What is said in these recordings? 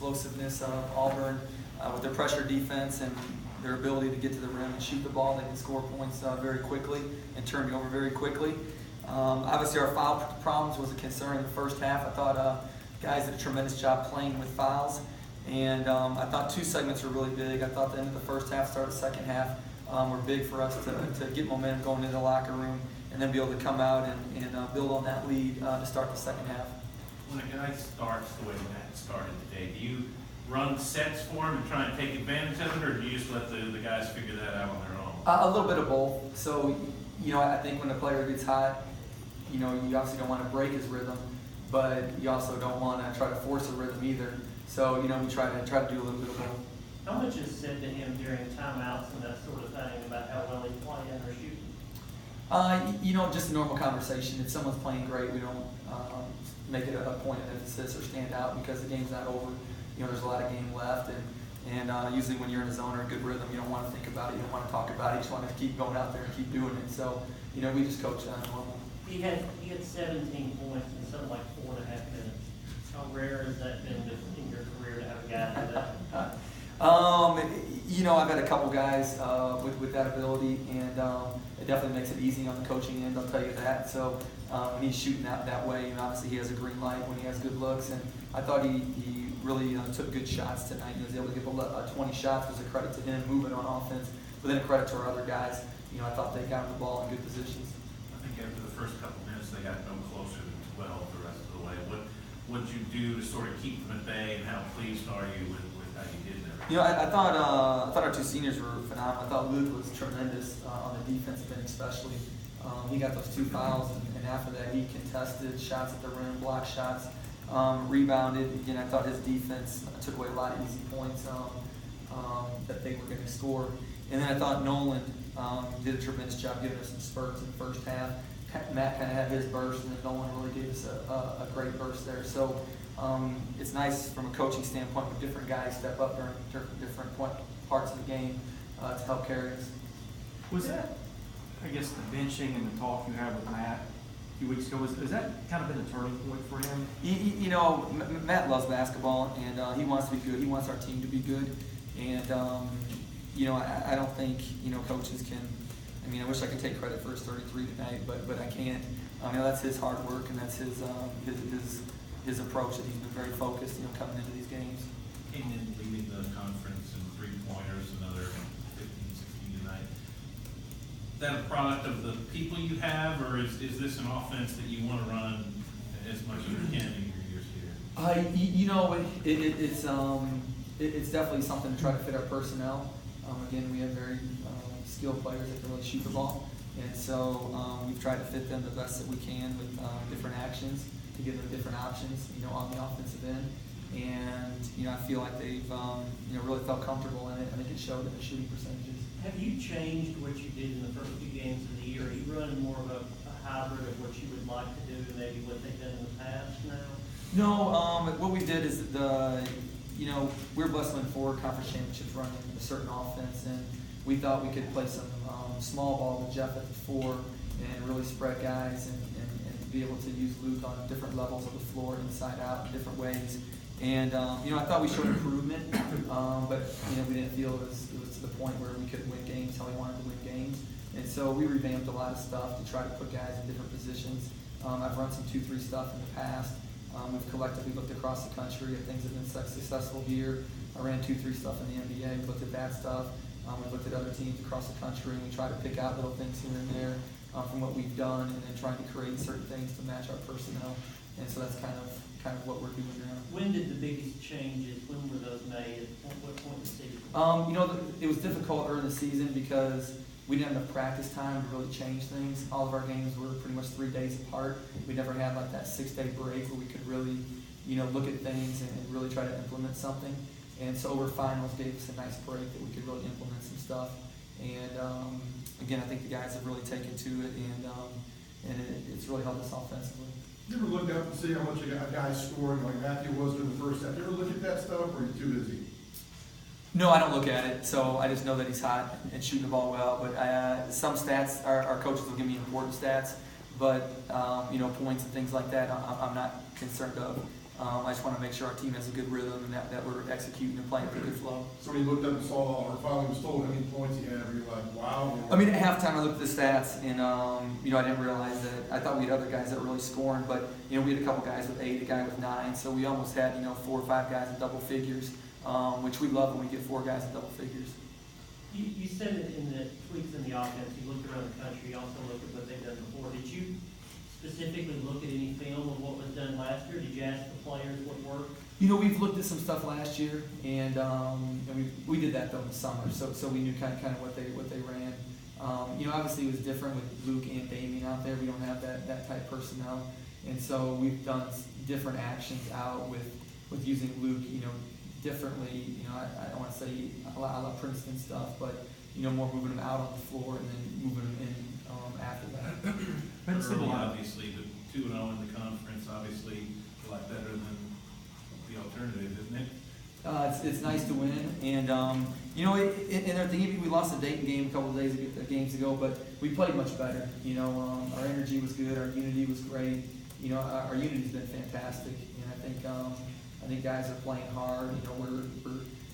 explosiveness of Auburn with their pressure defense and their ability to get to the rim and shoot the ball. They can score points very quickly and turn me over very quickly. Obviously, our foul problems was a concern in the first half. I thought guys did a tremendous job playing with fouls. And I thought 2 segments were really big. I thought the end of the first half, start of the second half were big for us to get momentum going into the locker room and then be able to come out and build on that lead to start the second half. When a guy starts the way Matt started today, do you run sets for him and try and take advantage of it, or do you just let the guys figure that out on their own? A little bit of both. So, I think when a player gets hot, you obviously don't want to break his rhythm, but you also don't want to try to force a rhythm either. So, we try to do a little bit of both. How much is said to him during timeouts and that sort of thing about how well he's playing or shooting? Just a normal conversation. If someone's playing great, we don't make it a point of emphasis or stand out because the game's not over. There's a lot of game left, and usually when you're in a zone or a good rhythm, you don't want to think about it, you don't want to talk about it, you just want to keep going out there and keep doing it. So, we just coach that normal. He had 17 points in something like 4.5 minutes. How rare has that been in your career to have a guy do that? I've had a couple guys with that ability, and it definitely makes it easy on the coaching end, I'll tell you that. So when he's shooting that way, obviously he has a green light when he has good looks, and I thought he really took good shots tonight. He was able to get 20 shots, was a credit to him, moving on offense, but then a credit to our other guys. I thought they got the ball in good positions. I think after the first couple minutes, they got no closer than 12 the rest of the way. What did you do to sort of keep them at bay, and how pleased are you with how you did there? I thought our 2 seniors were phenomenal. I thought Luke was tremendous on the defensive end especially. He got those 2 fouls, and after that he contested shots at the rim, blocked shots, rebounded. Again, I thought his defense took away a lot of easy points that they were going to score. And then I thought Nolan did a tremendous job giving us some spurts in the first half. Matt kind of had his burst, and then Nolan really gave us a great burst there. So it's nice from a coaching standpoint when different guys step up during different parts of the game to help carry us. Was that, I guess, the benching and the talk you had with Matt a few weeks ago, has that kind of been a turning point for him? Matt loves basketball, and he wants to be good. He wants our team to be good. And, I don't think, coaches can, I wish I could take credit for his 33 tonight, but I can't. That's his hard work, and that's his approach that he's been very focused, coming into these games. Came in leading the conference in 3-pointers, another 15, 16 tonight. Is that a product of the people you have, or is this an offense that you want to run as much as you can in your years here? It's definitely something to try to fit our personnel. Again, we have very skilled players that can really shoot the ball, and so we've tried to fit them the best that we can with different actions to give them different options, on the offensive end. And I feel like they've really felt comfortable in it. I think it showed in the shooting percentages. Have you changed what you did in the first 2 games of the year? Are you running more of a hybrid of what you would like to do than maybe what they've done in the past now? No, what we did is we're blessed to win 4 conference championships running a certain offense, and we thought we could play some small ball with Jeff at the 4 and really spread guys and be able to use Luke on different levels of the floor, inside out, in different ways. And I thought we showed improvement, but we didn't feel it was to the point where we couldn't win games how we wanted to win games. And so we revamped a lot of stuff to try to put guys in different positions. I've run some 2-3 stuff in the past. We've collectively looked across the country at things that have been successful here. I ran 2-3 stuff in the NBA. We looked at that stuff. We looked at other teams across the country, and we tried to pick out little things here and there from what we've done, and then trying to create certain things to match our personnel. And so that's kind of what we're doing now. When did the biggest changes? When were those made? At what point in the season? It was difficult early in the season because we didn't have enough practice time to really change things. All of our games were pretty much 3 days apart. We never had like that 6-day break where we could really, look at things and really try to implement something. And so over finals gave us a nice break that we could really implement some stuff. And again, I think the guys have really taken to it, and it's really helped us offensively. You ever look up and see how much a guy's scoring, like Matthew was during the first half? You ever look at that stuff, or are you too busy? No, I don't look at it. So I just know that he's hot and shooting the ball well. But some stats, our coaches will give me important stats, but points and things like that, I'm not concerned of. I just want to make sure our team has a good rhythm and that we're executing and playing with a good flow. So when you looked up and saw, or finally was told how many points he had, were you like, wow? I mean, at halftime, I looked at the stats, and I didn't realize that. I thought we had other guys that were really scoring, but we had a couple guys with 8, a guy with 9, so we almost had 4 or 5 guys in double figures, which we love when we get 4 guys in double figures. You said it in the tweaks in the offense, you looked around the country, you also looked at what they've done before. Did you specifically look at any film of what was done last year? Did you ask the players what worked? We've looked at some stuff last year, and we did that though in the summer, so we knew kind of what they ran. Obviously it was different with Luke and Damien out there. We don't have that type personnel, and so we've done different actions out with using Luke, differently. I don't want to say a la Princeton stuff, but more moving him out on the floor and then moving him in after that. Early, obviously, but 2-0 in the conference, obviously a lot better than the alternative, isn't it? It's nice to win, and and our thing, we lost the Dayton game a couple of games ago, but we played much better. Our energy was good, our unity was great. Our unity's been fantastic, and I think guys are playing hard.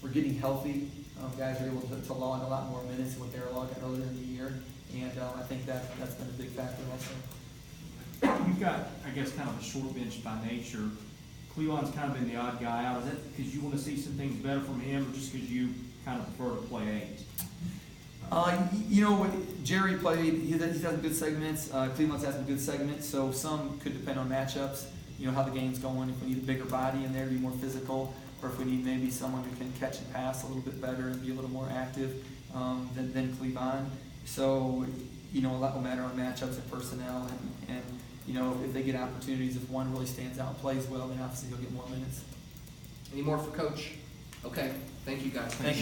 We're getting healthy. Guys are able to log a lot more minutes than what they were logging earlier in the year, and I think that's been a big factor also. You've got, I guess, kind of a short bench by nature. Cleveland's kind of been the odd guy out. Is that because you want to see some things better from him, or just because you kind of prefer to play 8? Jerry played. He's had some good segments. Cleveland's had some good segments. So some could depend on matchups. How the game's going. If we need a bigger body in there to be more physical, or if we need maybe someone who can catch and pass a little bit better and be a little more active than Cleveland. So a lot will matter on matchups and personnel, and if they get opportunities, if one really stands out and plays well, then obviously he'll get more minutes. Any more for Coach? Okay, thank you guys. Thank you.